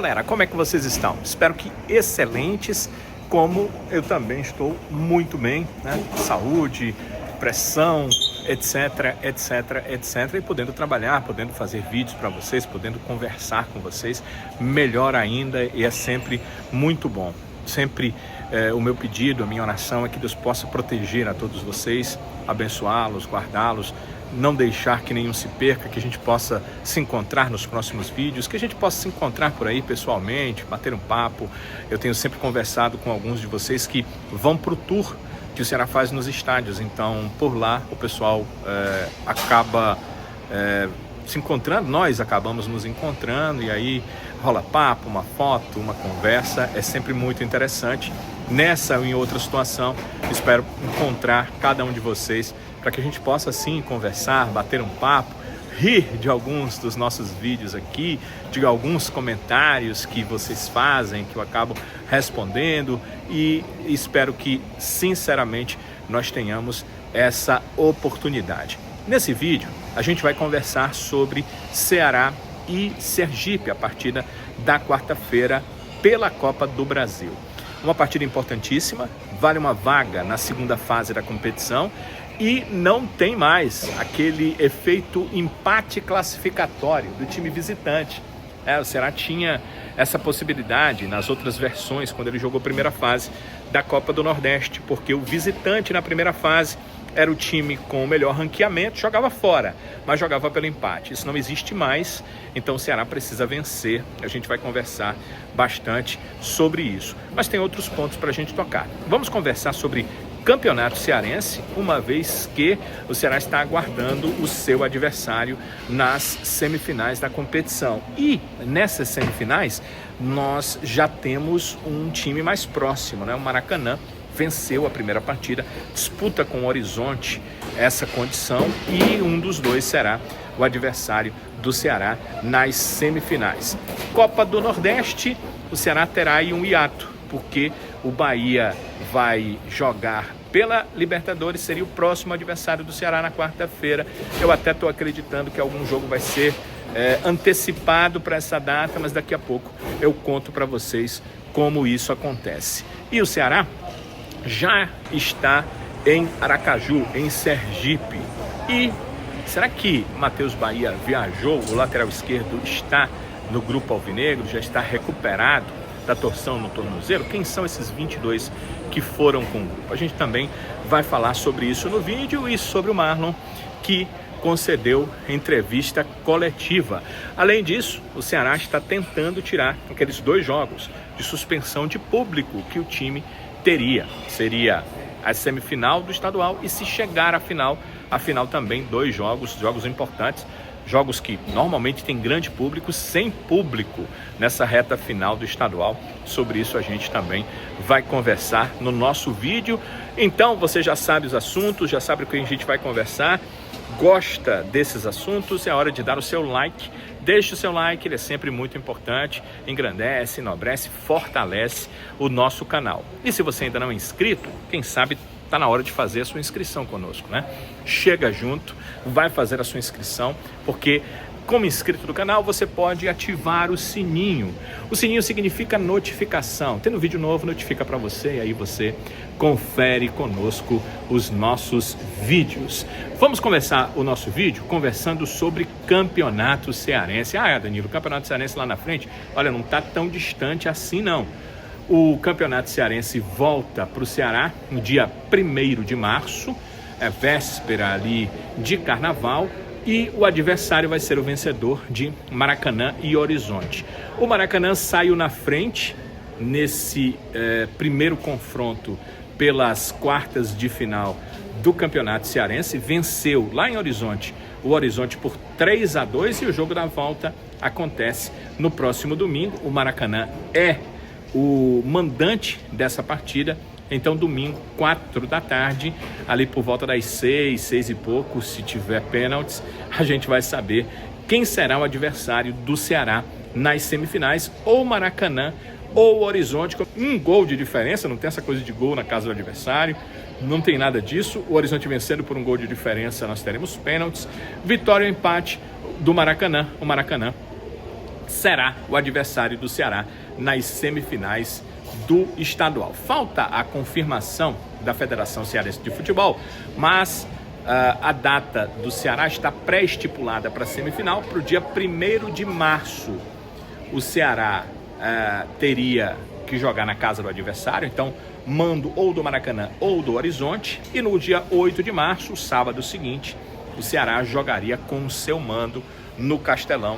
Galera, como é que vocês estão? Espero que excelentes, como eu também estou muito bem, né? Saúde, pressão, etc, etc, etc. E podendo trabalhar, podendo fazer vídeos para vocês, podendo conversar com vocês, melhor ainda, e é sempre muito bom. Sempre o meu pedido, a minha oração é que Deus possa proteger a todos vocês, abençoá-los, guardá-los, não deixar que nenhum se perca, que a gente possa se encontrar nos próximos vídeos, que a gente possa se encontrar por aí pessoalmente, bater um papo. Eu tenho sempre conversado com alguns de vocês que vão para o tour que o Ceará faz nos estádios, então por lá o pessoal acaba se encontrando, nós acabamos nos encontrando, e aí rola papo, uma foto, uma conversa, é sempre muito interessante. Nessa ou em outra situação, espero encontrar cada um de vocês para que a gente possa assim conversar, bater um papo, rir de alguns dos nossos vídeos aqui, de alguns comentários que vocês fazem, que eu acabo respondendo, e espero que, sinceramente, nós tenhamos essa oportunidade. Nesse vídeo, a gente vai conversar sobre Ceará e Sergipe, a partida da quarta-feira pela Copa do Brasil. Uma partida importantíssima, vale uma vaga na segunda fase da competição e não tem mais aquele efeito empate classificatório do time visitante. O Ceará tinha essa possibilidade nas outras versões, quando ele jogou a primeira fase da Copa do Nordeste, porque o visitante na primeira fase era o time com o melhor ranqueamento, jogava fora, mas jogava pelo empate. Isso não existe mais, então o Ceará precisa vencer. A gente vai conversar bastante sobre isso. Mas tem outros pontos para a gente tocar. Vamos conversar sobre Campeonato Cearense, uma vez que o Ceará está aguardando o seu adversário nas semifinais da competição. E nessas semifinais, nós já temos um time mais próximo, né? O Maracanã venceu a primeira partida, disputa com o Horizonte essa condição, e um dos dois será o adversário do Ceará nas semifinais. Copa do Nordeste, o Ceará terá aí um hiato, porque o Bahia vai jogar pela Libertadores, seria o próximo adversário do Ceará na quarta-feira. Eu até estou acreditando que algum jogo vai ser antecipado para essa data, mas daqui a pouco eu conto para vocês como isso acontece. E o Ceará já está em Aracaju, em Sergipe. E será que Matheus Bahia viajou? O lateral esquerdo está no grupo alvinegro, já está recuperado da torção no tornozelo? Quem são esses 22 que foram com o grupo? A gente também vai falar sobre isso no vídeo, e sobre o Marlon, que concedeu entrevista coletiva. Além disso, o Ceará está tentando tirar aqueles 2 jogos de suspensão de público que o time teria. Seria a semifinal do estadual, e se chegar à final, também 2 jogos importantes, jogos que normalmente tem grande público, sem público nessa reta final do estadual. Sobre isso a gente também vai conversar no nosso vídeo. Então você já sabe os assuntos, já sabe o que a gente vai conversar. Gosta desses assuntos? É hora de dar o seu like. Deixe o seu like, ele é sempre muito importante, engrandece, enobrece, fortalece o nosso canal. E se você ainda não é inscrito, quem sabe está na hora de fazer a sua inscrição conosco, né? Chega junto, vai fazer a sua inscrição, porque como inscrito do canal você pode ativar o sininho. O sininho significa notificação. Tendo vídeo novo, notifica para você, e aí você confere conosco os nossos vídeos. Vamos começar o nosso vídeo conversando sobre Campeonato Cearense. Danilo, o Campeonato Cearense lá na frente, olha, não está tão distante assim não. O Campeonato Cearense volta para o Ceará no dia 1º de março, véspera ali de Carnaval, e o adversário vai ser o vencedor de Maracanã e Horizonte. O Maracanã saiu na frente nesse primeiro confronto pelas quartas de final do Campeonato Cearense, venceu lá em Horizonte o Horizonte por 3-2, e o jogo da volta acontece no próximo domingo. O Maracanã é o mandante dessa partida, então domingo, 4 da tarde, ali por volta das 6 e pouco, se tiver pênaltis, a gente vai saber quem será o adversário do Ceará nas semifinais, ou Maracanã ou Horizonte, com 1 gol de diferença. Não tem essa coisa de gol na casa do adversário, não tem nada disso. O Horizonte vencendo por 1 gol de diferença, nós teremos pênaltis. Vitória ou empate do Maracanã, o Maracanã será o adversário do Ceará nas semifinais do estadual. Falta a confirmação da Federação Cearense de Futebol, mas a data do Ceará está pré-estipulada para a semifinal para o dia 1º de março. O Ceará teria que jogar na casa do adversário, então mando ou do Maracanã ou do Horizonte, e no dia 8 de março, sábado seguinte, o Ceará jogaria com o seu mando no Castelão,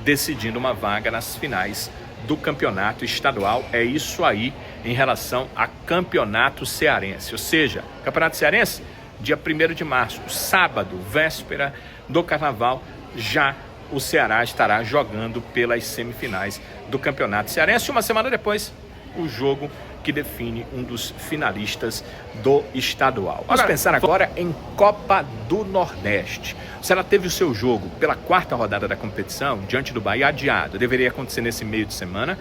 decidindo uma vaga nas finais do campeonato estadual. É isso aí em relação a campeonato cearense, ou seja, campeonato cearense, dia 1º de março, sábado, véspera do carnaval, já o Ceará estará jogando pelas semifinais do campeonato cearense. Uma semana depois, o jogo que define um dos finalistas do estadual. Vamos pensar agora em Copa do Nordeste. O Ceará teve o seu jogo pela 4ª rodada da competição, diante do Bahia, adiado. Deveria acontecer nesse meio de semana.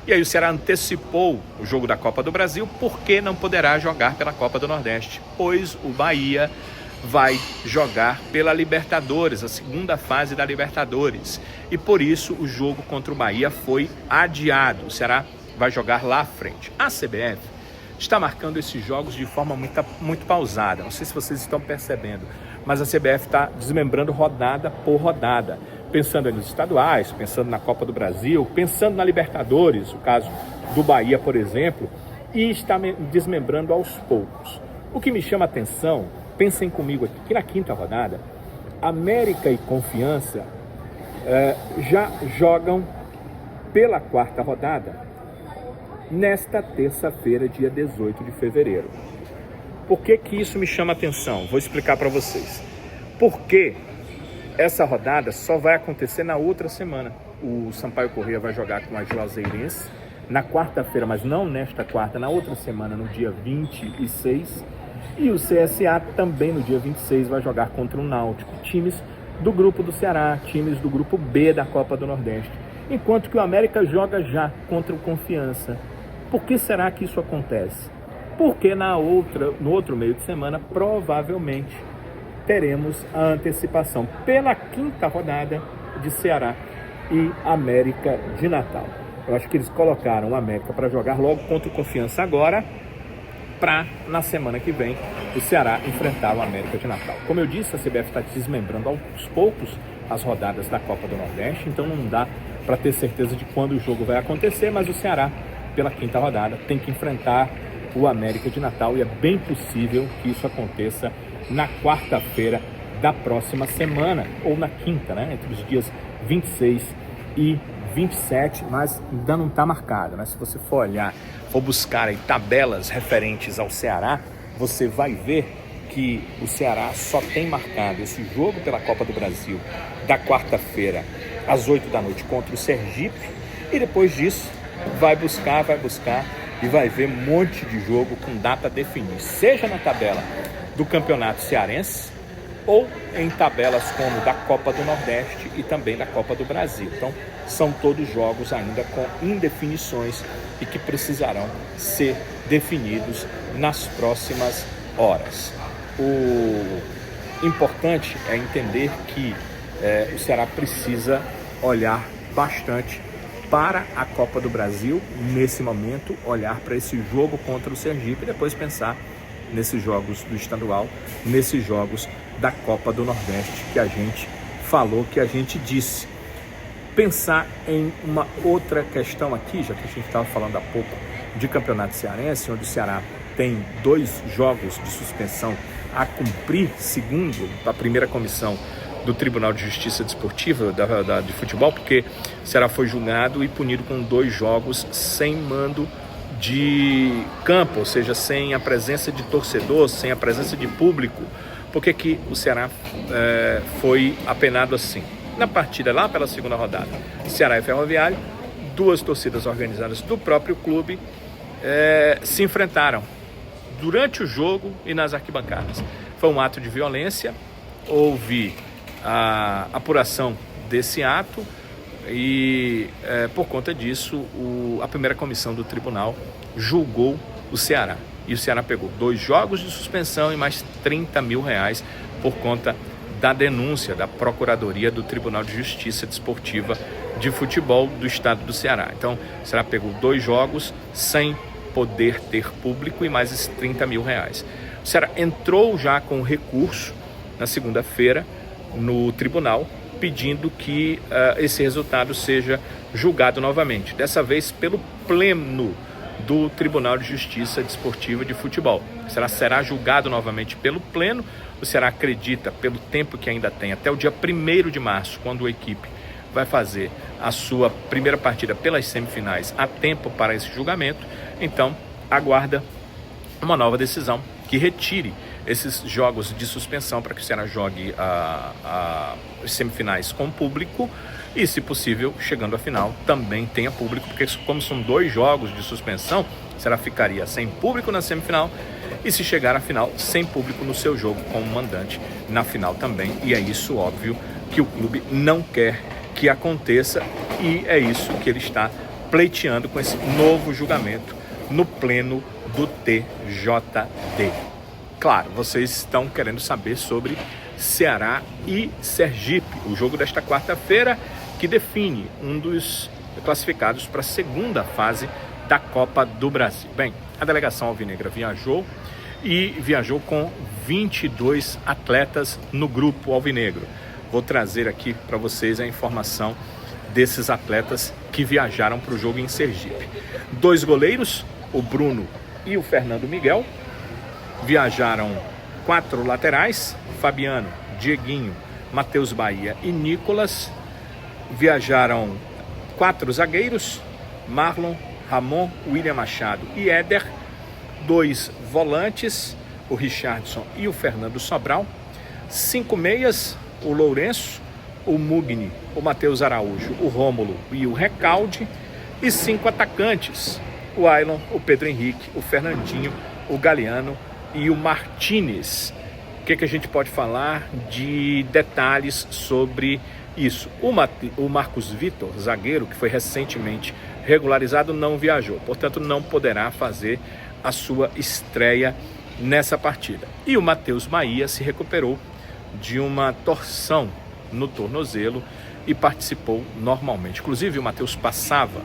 E aí o Ceará antecipou o jogo da Copa do Brasil, porque não poderá jogar pela Copa do Nordeste, pois o Bahia vai jogar pela Libertadores, a segunda fase da Libertadores. E por isso o jogo contra o Bahia foi adiado. O Ceará vai jogar lá à frente. A CBF está marcando esses jogos de forma muito pausada. Não sei se vocês estão percebendo, mas a CBF está desmembrando rodada por rodada, pensando nos estaduais, pensando na Copa do Brasil, pensando na Libertadores, o caso do Bahia, por exemplo, e está desmembrando aos poucos. O que me chama a atenção, pensem comigo aqui, que na 5ª rodada, América e Confiança já jogam pela 4ª rodada, nesta terça-feira, dia 18 de fevereiro. Por que isso me chama a atenção? Vou explicar para vocês. Porque essa rodada só vai acontecer na outra semana. O Sampaio Corrêa vai jogar com a Juazeirense na quarta-feira, mas não nesta quarta, na outra semana, no dia 26. E o CSA também no dia 26 vai jogar contra o Náutico. Times do grupo do Ceará, times do grupo B da Copa do Nordeste. Enquanto que o América joga já contra o Confiança. Por que será que isso acontece? Porque no outro meio de semana, provavelmente, teremos a antecipação pela 5ª rodada de Ceará e América de Natal. Eu acho que eles colocaram o América para jogar logo contra o Confiança agora, para na semana que vem o Ceará enfrentar o América de Natal. Como eu disse, a CBF está desmembrando aos poucos as rodadas da Copa do Nordeste, então não dá para ter certeza de quando o jogo vai acontecer, mas o Ceará, pela 5ª rodada, tem que enfrentar o América de Natal, e é bem possível que isso aconteça na quarta-feira da próxima semana, ou na 5ª, né? Entre os dias 26 e 27, mas ainda não está marcado, né? Se você for olhar, for buscar aí tabelas referentes ao Ceará, você vai ver que o Ceará só tem marcado esse jogo pela Copa do Brasil da quarta-feira às 8 da noite contra o Sergipe, e depois disso vai buscar e vai ver um monte de jogo com data a definir, seja na tabela do Campeonato Cearense ou em tabelas como da Copa do Nordeste e também da Copa do Brasil. Então, são todos jogos ainda com indefinições e que precisarão ser definidos nas próximas horas. O importante é entender que o Ceará precisa olhar bastante para a Copa do Brasil, nesse momento, olhar para esse jogo contra o Sergipe e depois pensar nesses jogos do estadual, nesses jogos da Copa do Nordeste que a gente falou, que a gente disse. Pensar em uma outra questão aqui, já que a gente estava falando há pouco de campeonato cearense, onde o Ceará tem 2 jogos de suspensão a cumprir, segundo a primeira comissão do Tribunal de Justiça Desportiva de Futebol, porque o Ceará foi julgado e punido com 2 jogos sem mando de campo, ou seja, sem a presença de torcedor, sem a presença de público. Por que o Ceará foi apenado assim? Na partida lá pela 2ª rodada, Ceará e Ferroviário, 2 torcidas organizadas do próprio clube se enfrentaram durante o jogo e nas arquibancadas. Foi um ato de violência, houve a apuração desse ato e por conta disso a primeira comissão do tribunal julgou o Ceará. E o Ceará pegou 2 jogos de suspensão e mais R$30 mil por conta da denúncia da Procuradoria do Tribunal de Justiça Desportiva de futebol do estado do Ceará. Então, o Ceará pegou 2 jogos sem poder ter público e mais esses R$30 mil. O Ceará entrou já com recurso na segunda-feira no tribunal, pedindo que esse resultado seja julgado novamente, dessa vez pelo pleno do Tribunal de Justiça Desportiva de Futebol. O Ceará será julgado novamente pelo pleno. O Ceará acredita, pelo tempo que ainda tem, até o dia 1º de março, quando a equipe vai fazer a sua primeira partida pelas semifinais, há tempo para esse julgamento. Então, aguarda uma nova decisão que retire esses jogos de suspensão para que o Ceará jogue as semifinais com público e, se possível, chegando à final, também tenha público, porque como são 2 jogos de suspensão, o Ceará ficaria sem público na semifinal e, se chegar à final, sem público no seu jogo como mandante na final também. E é isso, óbvio, que o clube não quer que aconteça, e é isso que ele está pleiteando com esse novo julgamento no pleno do TJD. Claro, vocês estão querendo saber sobre Ceará e Sergipe, o jogo desta quarta-feira que define um dos classificados para a segunda fase da Copa do Brasil. Bem, a delegação alvinegra viajou com 22 atletas no grupo alvinegro. Vou trazer aqui para vocês a informação desses atletas que viajaram para o jogo em Sergipe. 2 goleiros, o Bruno e o Fernando Miguel. Viajaram 4 laterais, Fabiano, Dieguinho, Matheus Bahia e Nicolas. Viajaram 4 zagueiros, Marlon, Ramon, William Machado e Éder. 2 volantes, o Richardson e o Fernando Sobral. 5 meias, o Lourenço, o Mugni, o Matheus Araújo, o Rômulo e o Recalde. E 5 atacantes, o Ailon, o Pedro Henrique, o Fernandinho, o Galeano e o Martínez. O que a gente pode falar de detalhes sobre isso? O Marcos Vitor, zagueiro, que foi recentemente regularizado, não viajou, portanto não poderá fazer a sua estreia nessa partida. E o Matheus Bahia se recuperou de uma torção no tornozelo e participou normalmente. Inclusive, o Matheus passava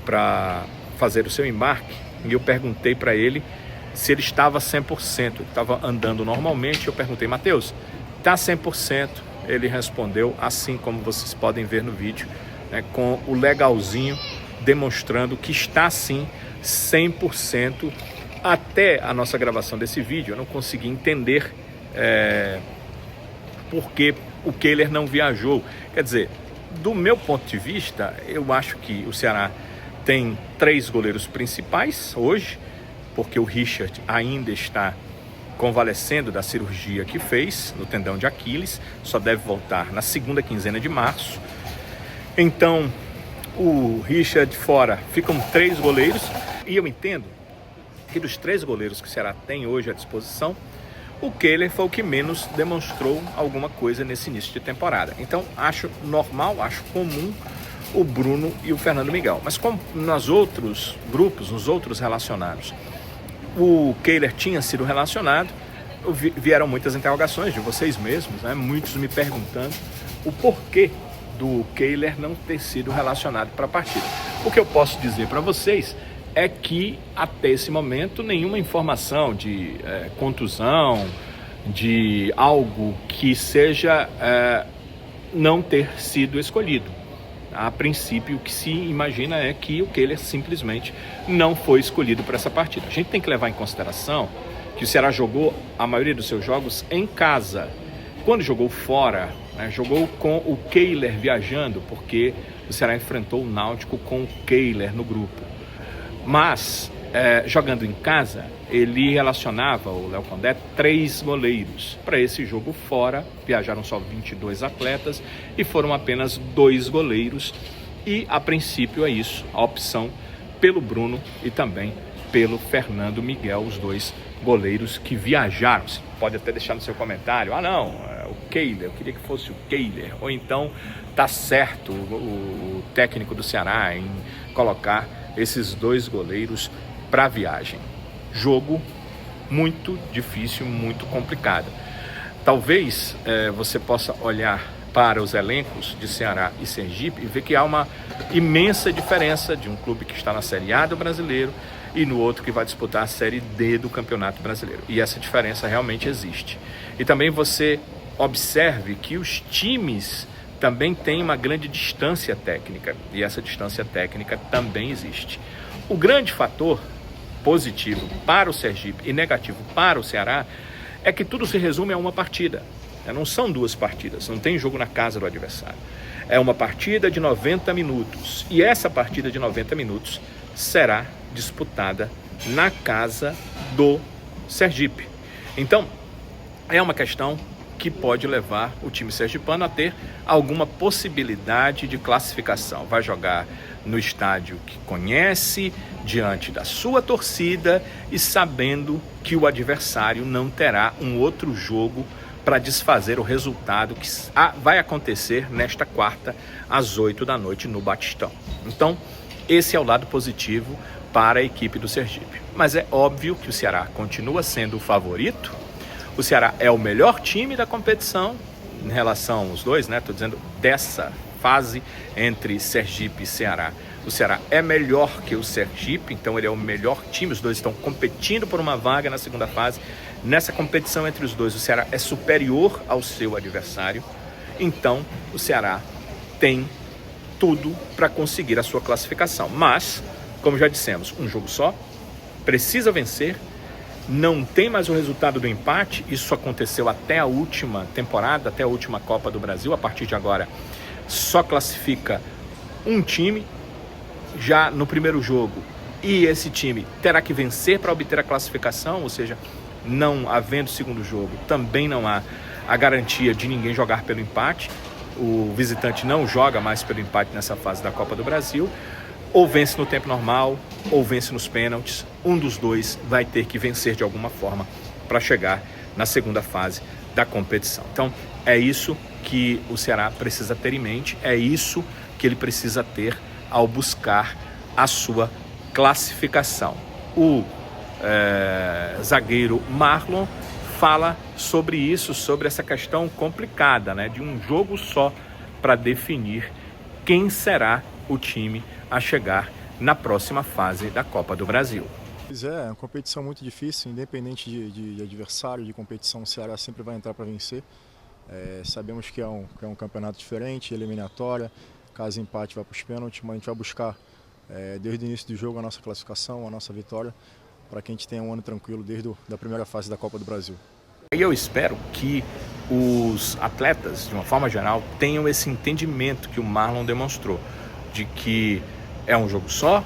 para fazer o seu embarque e eu perguntei para ele se ele estava 100%, ele estava andando normalmente. Eu perguntei: Matheus, está 100%? Ele respondeu, assim como vocês podem ver no vídeo, né, com o legalzinho, demonstrando que está sim 100%. Até a nossa gravação desse vídeo eu não consegui entender por que o Kehler não viajou. Quer dizer, do meu ponto de vista, eu acho que o Ceará tem 3 goleiros principais hoje, porque o Richard ainda está convalescendo da cirurgia que fez no tendão de Aquiles, só deve voltar na segunda quinzena de março. Então, o Richard fora, ficam 3 goleiros, e eu entendo que dos 3 goleiros que o Ceará tem hoje à disposição, o Kehler foi o que menos demonstrou alguma coisa nesse início de temporada. Então, acho normal, acho comum o Bruno e o Fernando Miguel. Mas como nos outros grupos, nos outros relacionados, o Kehler tinha sido relacionado, vieram muitas interrogações de vocês mesmos, né? Muitos me perguntando o porquê do Kehler não ter sido relacionado para a partida. O que eu posso dizer para vocês é que até esse momento nenhuma informação de contusão, de algo que seja não ter sido escolhido. A princípio, o que se imagina é que o Kehler simplesmente não foi escolhido para essa partida. A gente tem que levar em consideração que o Ceará jogou a maioria dos seus jogos em casa. Quando jogou fora, jogou com o Kehler viajando, porque o Ceará enfrentou o Náutico com o Kehler no grupo. Mas, jogando em casa, ele relacionava, o Léo Condé, 3 goleiros. Para esse jogo fora, viajaram só 22 atletas e foram apenas 2 goleiros. E, a princípio, é isso, a opção pelo Bruno e também pelo Fernando Miguel, os 2 goleiros que viajaram. Você pode até deixar no seu comentário: não, o Kehler, eu queria que fosse o Kehler. Ou então, tá certo o técnico do Ceará em colocar esses 2 goleiros para a viagem. Jogo muito difícil, muito complicado. Talvez você possa olhar para os elencos de Ceará e Sergipe e vê que há uma imensa diferença de um clube que está na Série A do Brasileiro e no outro que vai disputar a Série D do Campeonato Brasileiro. E essa diferença realmente existe. E também você observe que os times também têm uma grande distância técnica, e essa distância técnica também existe. O grande fator positivo para o Sergipe e negativo para o Ceará é que tudo se resume a uma partida. Não são duas partidas, não tem jogo na casa do adversário. É uma partida de 90 minutos. E essa partida de 90 minutos será disputada na casa do Sergipe. Então, é uma questão que pode levar o time sergipano a ter alguma possibilidade de classificação. Vai jogar no estádio que conhece, diante da sua torcida e sabendo que o adversário não terá um outro jogo para desfazer o resultado que vai acontecer nesta quarta às 8 da noite no Batistão. Então, esse é o lado positivo para a equipe do Sergipe. Mas é óbvio que o Ceará continua sendo o favorito. O Ceará é o melhor time da competição em relação aos dois, né? Estou dizendo dessa fase entre Sergipe e Ceará. O Ceará é melhor que o Sergipe, então ele é o melhor time. Os dois estão competindo por uma vaga na segunda fase. Nessa competição entre os dois, o Ceará é superior ao seu adversário. Então, o Ceará tem tudo para conseguir a sua classificação. Mas, como já dissemos, um jogo só, precisa vencer. Não tem mais o resultado do empate. Isso aconteceu até a última temporada, até a última Copa do Brasil. A partir de agora, só classifica um time já no primeiro jogo. E esse time terá que vencer para obter a classificação, ou seja, não havendo segundo jogo, também não há a garantia de ninguém jogar pelo empate. O visitante não joga mais pelo empate nessa fase da Copa do Brasil. Ou vence no tempo normal, ou vence nos pênaltis. Um dos dois vai ter que vencer de alguma forma para chegar na segunda fase da competição. Então, é isso que o Ceará precisa ter em mente, é isso que ele precisa ter ao buscar a sua classificação. O zagueiro Marlon fala sobre isso, sobre essa questão complicada, né, de um jogo só para definir quem será o time a chegar na próxima fase da Copa do Brasil. É uma competição muito difícil, independente de adversário, de competição, o Ceará sempre vai entrar para vencer. Sabemos que é um campeonato diferente, eliminatória, caso empate vai para os pênaltis, mas a gente vai buscar desde o início do jogo a nossa classificação, a nossa vitória, para que a gente tenha um ano tranquilo desde a primeira fase da Copa do Brasil. E eu espero que os atletas, de uma forma geral, tenham esse entendimento que o Marlon demonstrou, de que é um jogo só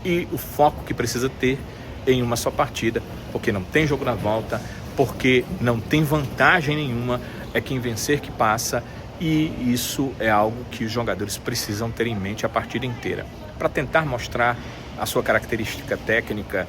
e o foco que precisa ter em uma só partida, porque não tem jogo na volta, porque não tem vantagem nenhuma, é quem vencer que passa, e isso é algo que os jogadores precisam ter em mente a partida inteira, para tentar mostrar a sua característica técnica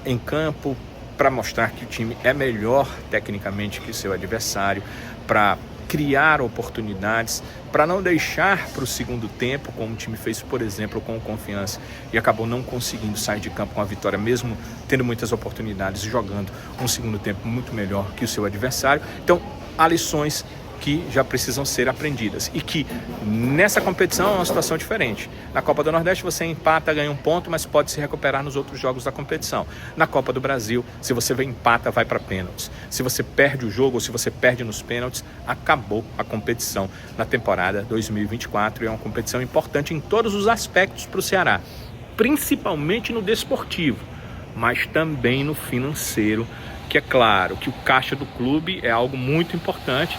em campo, para mostrar que o time é melhor tecnicamente que o seu adversário, para criar oportunidades, para não deixar para o segundo tempo, como o time fez, por exemplo, com o Confiança, e acabou não conseguindo sair de campo com a vitória, mesmo tendo muitas oportunidades, jogando um segundo tempo muito melhor que o seu adversário. Então, há lições que já precisam ser aprendidas e que nessa competição é uma situação diferente. Na Copa do Nordeste você empata, ganha um ponto, mas pode se recuperar nos outros jogos da competição. Na Copa do Brasil, se você empata, vai para pênaltis. Se você perde o jogo ou se você perde nos pênaltis, acabou a competição na temporada 2024, e é uma competição importante em todos os aspectos para o Ceará, principalmente no desportivo, mas também no financeiro, que é claro que o caixa do clube é algo muito importante.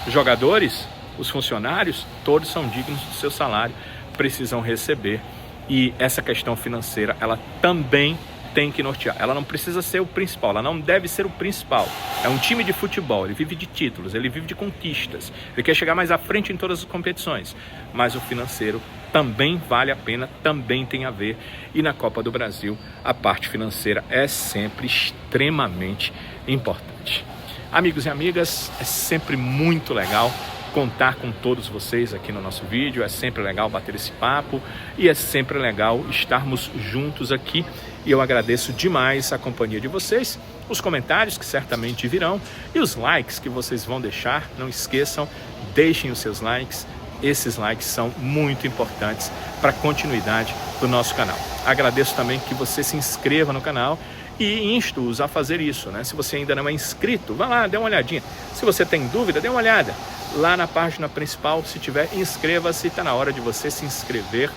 Os jogadores, os funcionários, todos são dignos do seu salário, precisam receber, e essa questão financeira, ela também tem que nortear. Ela não precisa ser o principal, ela não deve ser o principal. É um time de futebol, ele vive de títulos, ele vive de conquistas, ele quer chegar mais à frente em todas as competições, mas o financeiro também vale a pena, também tem a ver, e na Copa do Brasil a parte financeira é sempre extremamente importante. Amigos e amigas, é sempre muito legal contar com todos vocês aqui no nosso vídeo. É sempre legal bater esse papo e é sempre legal estarmos juntos aqui. E eu agradeço demais a companhia de vocês, os comentários que certamente virão e os likes que vocês vão deixar. Não esqueçam, deixem os seus likes. Esses likes são muito importantes para a continuidade do nosso canal. Agradeço também que você se inscreva no canal e insto-os a fazer isso, né? Se você ainda não é inscrito, vá lá, dê uma olhadinha. Se você tem dúvida, dê uma olhada lá na página principal. Se tiver, inscreva-se. Está na hora de você se inscrever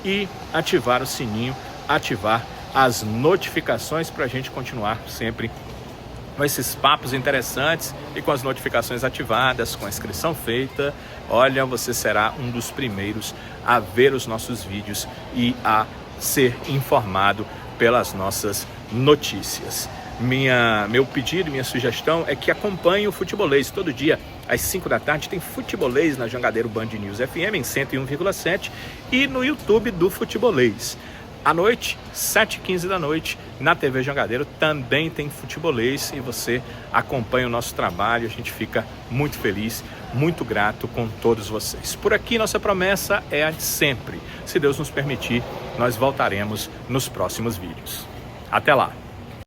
e ativar o sininho, ativar as notificações para a gente continuar sempre com esses papos interessantes e com as notificações ativadas, com a inscrição feita. Olha, você será um dos primeiros a ver os nossos vídeos e a ser informado pelas nossas notícias. Meu pedido, minha sugestão é que acompanhe o Futebolês. Todo dia, às 5 da tarde, tem Futebolês na Jangadeiro Band News FM em 101,7 e no YouTube do Futebolês. À noite, 7h15 da noite, na TV Jangadeiro também tem Futebolês e você acompanha o nosso trabalho. A gente fica muito feliz, muito grato com todos vocês. Por aqui, nossa promessa é a de sempre. Se Deus nos permitir, nós voltaremos nos próximos vídeos. Até lá!